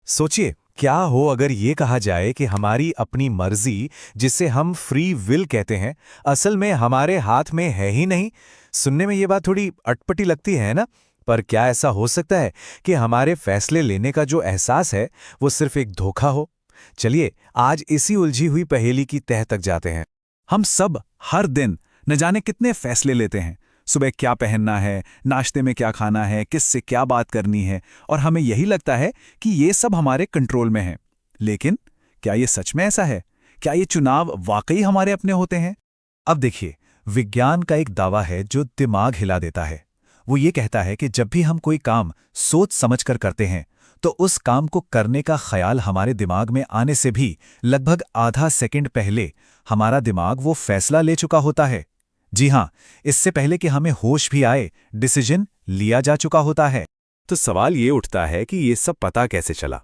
सोचिए, क्या हो अगर ये कहा जाए कि हमारी अपनी मर्जी, जिसे हम फ्री विल कहते हैं, असल में हमारे हाथ में है ही नहीं। सुनने में ये बात थोड़ी अटपटी लगती है ना? पर क्या ऐसा हो सकता है कि हमारे फैसले लेने का जो एहसास है, वो सिर्फ एक धोखा हो? चलिए, आज इसी उलझी हुई पहेली की तह तक जाते हैं। हम सब हर दिन न जाने कितने फैसले लेते हैं। सुबह क्या पहनना है, नाश्ते में क्या खाना है, किससे क्या बात करनी है, और हमें यही लगता है कि ये सब हमारे कंट्रोल में है। लेकिन क्या ये सच में ऐसा है? क्या ये चुनाव वाकई हमारे अपने होते हैं? अब देखिए, विज्ञान का एक दावा है जो दिमाग हिला देता है। वो ये कहता है कि जब भी हम कोई काम सोच समझकर करते हैं, तो उस काम को करने का ख्याल हमारे दिमाग में आने से भी लगभग आधा सेकंड पहले हमारा दिमाग वो फैसला ले चुका होता है। जी हाँ, इससे पहले कि हमें होश भी आए, डिसीजन लिया जा चुका होता है। तो सवाल ये उठता है कि ये सब पता कैसे चला?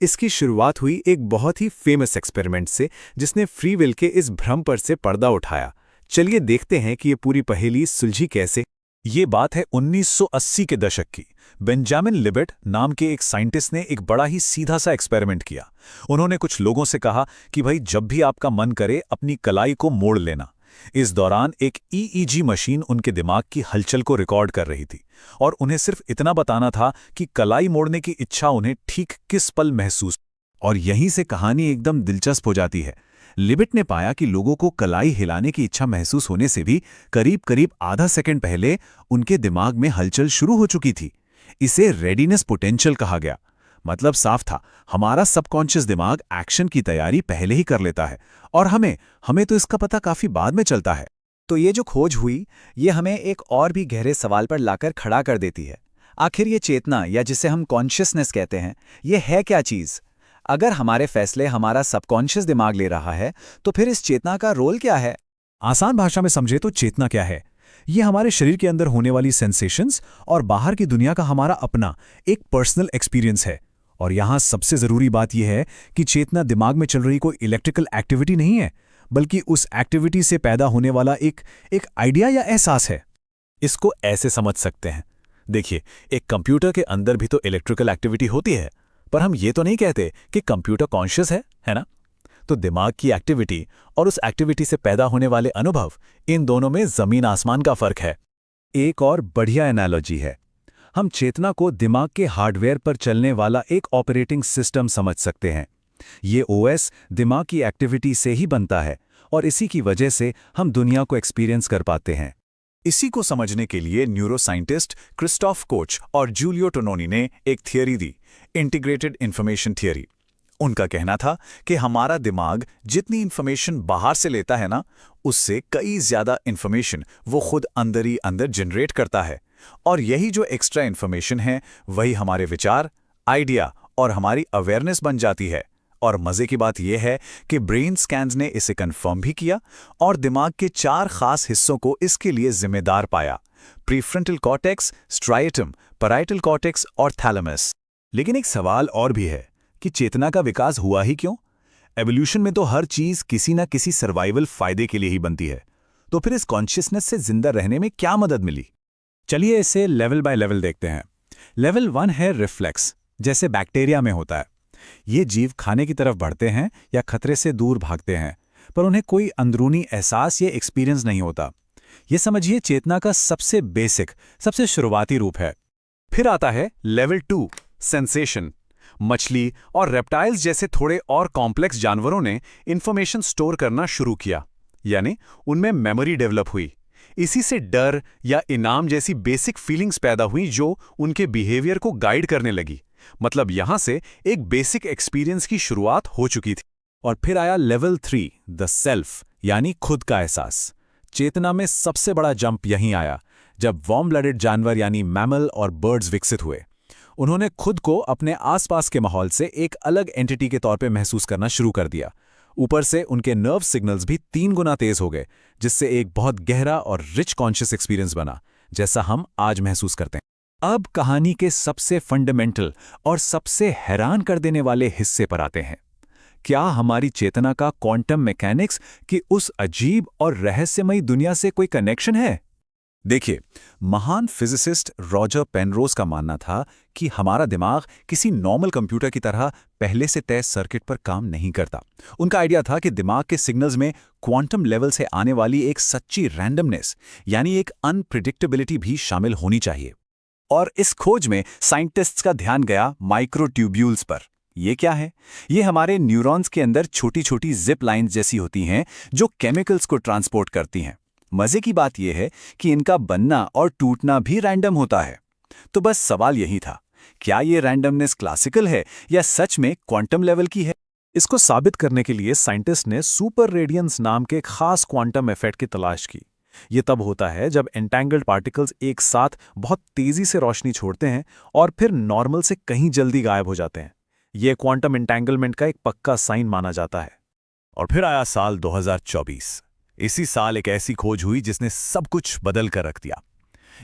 इसकी शुरुआत हुई एक बहुत ही फेमस एक्सपेरिमेंट से, जिसने फ्री विल के इस भ्रम पर से पर्दा उठाया। चलिए देखते हैं कि ये पूरी पहेली सुलझी कैसे। ये बात है 1980 के दशक की। बेंजामिन लिबेट नाम के एक साइंटिस्ट ने एक बड़ा ही सीधा सा एक्सपेरिमेंट किया। उन्होंने कुछ लोगों से कहा कि भाई, जब भी आपका मन करे अपनी कलाई को मोड़ लेना। इस दौरान एक ईईजी मशीन उनके दिमाग की हलचल को रिकॉर्ड कर रही थी, और उन्हें सिर्फ इतना बताना था कि कलाई मोड़ने की इच्छा उन्हें ठीक किस पल महसूस। और यहीं से कहानी एकदम दिलचस्प हो जाती है। लिबेट ने पाया कि लोगों को कलाई हिलाने की इच्छा महसूस होने से भी करीब करीब आधा सेकंड पहले उनके दिमाग में हलचल शुरू हो चुकी थी। इसे रेडीनेस पोटेंशियल कहा गया। मतलब साफ था, हमारा सबकॉन्शियस दिमाग एक्शन की तैयारी पहले ही कर लेता है, और हमें हमें तो इसका पता काफी बाद में चलता है। तो ये जो खोज हुई, ये हमें एक और भी गहरे सवाल पर लाकर खड़ा कर देती है। आखिर ये चेतना, या जिसे हम कॉन्शियसनेस कहते हैं, ये है क्या चीज़? अगर हमारे फैसले हमारा सबकॉन्शियस दिमाग ले रहा है, तो फिर इस चेतना का रोल क्या है? आसान भाषा में समझे तो चेतना क्या है? ये हमारे शरीर के अंदर होने वाली सेंसेशंस और बाहर की दुनिया का हमारा अपना एक पर्सनल एक्सपीरियंस है। और यहाँ सबसे ज़रूरी बात यह है कि चेतना दिमाग में चल रही कोई इलेक्ट्रिकल एक्टिविटी नहीं है, बल्कि उस एक्टिविटी से पैदा होने वाला एक एक आइडिया या एहसास है। इसको ऐसे समझ सकते हैं। देखिए, एक कंप्यूटर के अंदर भी तो इलेक्ट्रिकल एक्टिविटी होती है, पर हम ये तो नहीं कहते कि कंप्यूटर कॉन्शियस है ना? तो दिमाग की एक्टिविटी और उस एक्टिविटी से पैदा होने वाले अनुभव, इन दोनों में जमीन आसमान का फर्क है। एक और बढ़िया एनालॉजी है। हम चेतना को दिमाग के हार्डवेयर पर चलने वाला एक ऑपरेटिंग सिस्टम समझ सकते हैं। ये ओएस दिमाग की एक्टिविटी से ही बनता है, और इसी की वजह से हम दुनिया को एक्सपीरियंस कर पाते हैं। इसी को समझने के लिए न्यूरोसाइंटिस्ट क्रिस्टोफ कोच और जूलियो टोनोनी ने एक थियरी दी, इंटीग्रेटेड इन्फॉर्मेशन थियरी। उनका कहना था कि हमारा दिमाग जितनी इन्फॉर्मेशन बाहर से लेता है ना, उससे कई ज्यादा इन्फॉर्मेशन वो खुद अंदर ही अंदर जनरेट करता है। और यही जो एक्स्ट्रा इन्फॉर्मेशन है, वही हमारे विचार, आइडिया और हमारी अवेयरनेस बन जाती है। और मजे की बात यह है कि ब्रेन स्कैन्स ने इसे कंफर्म भी किया, और दिमाग के 4 खास हिस्सों को इसके लिए जिम्मेदार पाया: prefrontal cortex, striatum, parietal cortex और थैलेमस। लेकिन एक सवाल और भी है कि चेतना का विकास हुआ ही क्यों? एवोल्यूशन में तो हर चीज किसी ना किसी सर्वाइवल फायदे के लिए ही बनती है। तो फिर इस कॉन्शियसनेस से जिंदा रहने में क्या मदद मिली? चलिए इसे लेवल बाय लेवल देखते हैं। लेवल 1 है रिफ्लेक्स, जैसे बैक्टीरिया में होता है। ये जीव खाने की तरफ बढ़ते हैं या खतरे से दूर भागते हैं, पर उन्हें कोई अंदरूनी एहसास या एक्सपीरियंस नहीं होता। ये समझिए चेतना का सबसे बेसिक, सबसे शुरुआती रूप है। फिर आता है लेवल 2, सेंसेशन। मछली और रेप्टाइल्स जैसे थोड़े और कॉम्प्लेक्स जानवरों ने इंफॉर्मेशन स्टोर करना शुरू किया, यानी उनमें मेमोरी डेवलप हुई। इसी से डर या इनाम जैसी बेसिक फीलिंग्स पैदा हुई, जो उनके बिहेवियर को गाइड करने लगी। मतलब यहां से एक बेसिक एक्सपीरियंस की शुरुआत हो चुकी थी। और फिर आया लेवल 3, द सेल्फ, यानी खुद का एहसास। चेतना में सबसे बड़ा जंप यहीं आया जब वार्म ब्लडेड जानवर यानी मैमल और बर्ड्स विकसित हुए। उन्होंने खुद को अपने आसपास के माहौल से एक अलग एंटिटी के तौर पे महसूस करना शुरू कर दिया। ऊपर से उनके नर्व सिग्नल्स भी 3 गुना तेज हो गए, जिससे एक बहुत गहरा और रिच कॉन्शियस एक्सपीरियंस बना, जैसा हम आज महसूस करते हैं। अब कहानी के सबसे फंडामेंटल और सबसे हैरान कर देने वाले हिस्से पर आते हैं। क्या हमारी चेतना का क्वांटम मैकेनिक्स की उस अजीब और रहस्यमयी दुनिया से कोई कनेक्शन है? देखिए, महान फिजिसिस्ट रॉजर पेनरोज का मानना था कि हमारा दिमाग किसी नॉर्मल कंप्यूटर की तरह पहले से तय सर्किट पर काम नहीं करता। उनका आइडिया था कि दिमाग के सिग्नल्स में क्वांटम लेवल से आने वाली एक सच्ची रैंडमनेस यानी एक अनप्रिडिक्टेबिलिटी भी शामिल होनी चाहिए। और इस खोज में साइंटिस्ट्स का ध्यान गया माइक्रोट्यूब्यूल्स पर। ये क्या है? ये हमारे न्यूरॉन्स के अंदर छोटी छोटी जिप लाइन्स जैसी होती हैं जो केमिकल्स को ट्रांसपोर्ट करती हैं। मजे की बात यह है कि इनका बनना और टूटना भी रैंडम होता है। तो बस सवाल यही था, क्या ये रैंडमनेस क्लासिकल है या सच में क्वांटम लेवल की है? इसको साबित करने के लिए साइंटिस्ट ने सुपर रेडियंस नाम के एक खास क्वांटम इफेक्ट की तलाश की। ये तब होता है जब एंटेंगल्ड पार्टिकल्स एक साथ बहुत तेजी से रोशनी छोड़ते हैं और फिर नॉर्मल से कहीं जल्दी गायब हो जाते हैं। ये क्वांटम एंटेंगलमेंट का एक पक्का साइन माना जाता है। और फिर आया साल 2024। इसी साल एक ऐसी खोज हुई जिसने सब कुछ बदल कर रख दिया।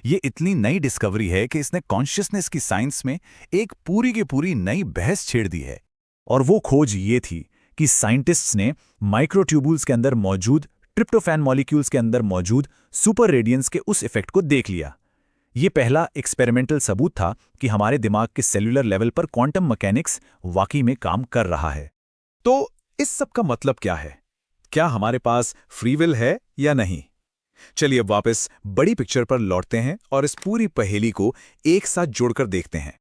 ये इतनी नई डिस्कवरी है कि इसने कॉन्शियसनेस की साइंस में एक पूरी की पूरी नई बहस छेड़ दी है। और वो खोज ये थी कि साइंटिस्ट्स ने माइक्रोट्यूबुल्स के अंदर मौजूद ट्रिप्टोफैन मॉलिक्यूल्स के अंदर मौजूद सुपर रेडियंस के उस इफेक्ट को देख लिया। ये पहला एक्सपेरिमेंटल सबूत था कि हमारे दिमाग के सेल्यूलर लेवल पर क्वांटम मैकेनिक्स वाकई में काम कर रहा है। तो इस सब का मतलब क्या है? क्या हमारे पास फ्री विल है या नहीं? चलिए अब वापस बड़ी पिक्चर पर लौटते हैं और इस पूरी पहेली को एक साथ जोड़कर देखते हैं।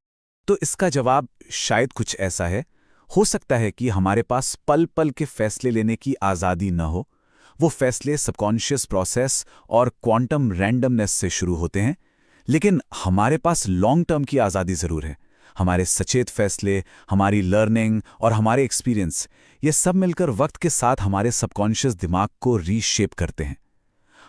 तो इसका जवाब शायद कुछ ऐसा है। हो सकता है कि हमारे पास पल पल के फैसले लेने की आज़ादी न हो। वो फैसले सबकॉन्शियस प्रोसेस और क्वांटम रैंडमनेस से शुरू होते हैं, लेकिन हमारे पास लॉन्ग टर्म की आज़ादी ज़रूर है। हमारे सचेत फैसले, हमारी लर्निंग और हमारे एक्सपीरियंस, ये सब मिलकर वक्त के साथ हमारे सबकॉन्शियस दिमाग को रीशेप करते हैं।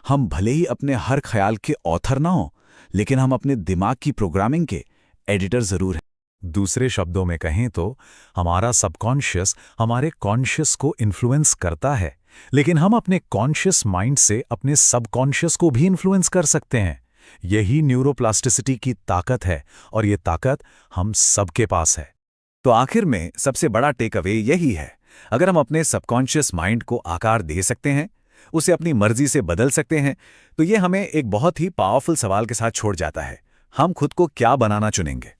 हम भले ही अपने हर ख्याल के ऑथर ना हो, लेकिन हम अपने दिमाग की प्रोग्रामिंग के एडिटर ज़रूर हैं। दूसरे शब्दों में कहें तो हमारा सबकॉन्शियस हमारे कॉन्शियस को इन्फ्लुएंस करता है, लेकिन हम अपने कॉन्शियस माइंड से अपने सबकॉन्शियस को भी इन्फ्लुएंस कर सकते हैं। यही न्यूरोप्लास्टिसिटी की ताकत है और ये ताकत हम सबके पास है। तो आखिर में सबसे बड़ा टेक अवे यही है, अगर हम अपने सबकॉन्शियस माइंड को आकार दे सकते हैं, उसे अपनी मर्जी से बदल सकते हैं, तो ये हमें एक बहुत ही पावरफुल सवाल के साथ छोड़ जाता है, हम खुद को क्या बनाना चुनेंगे।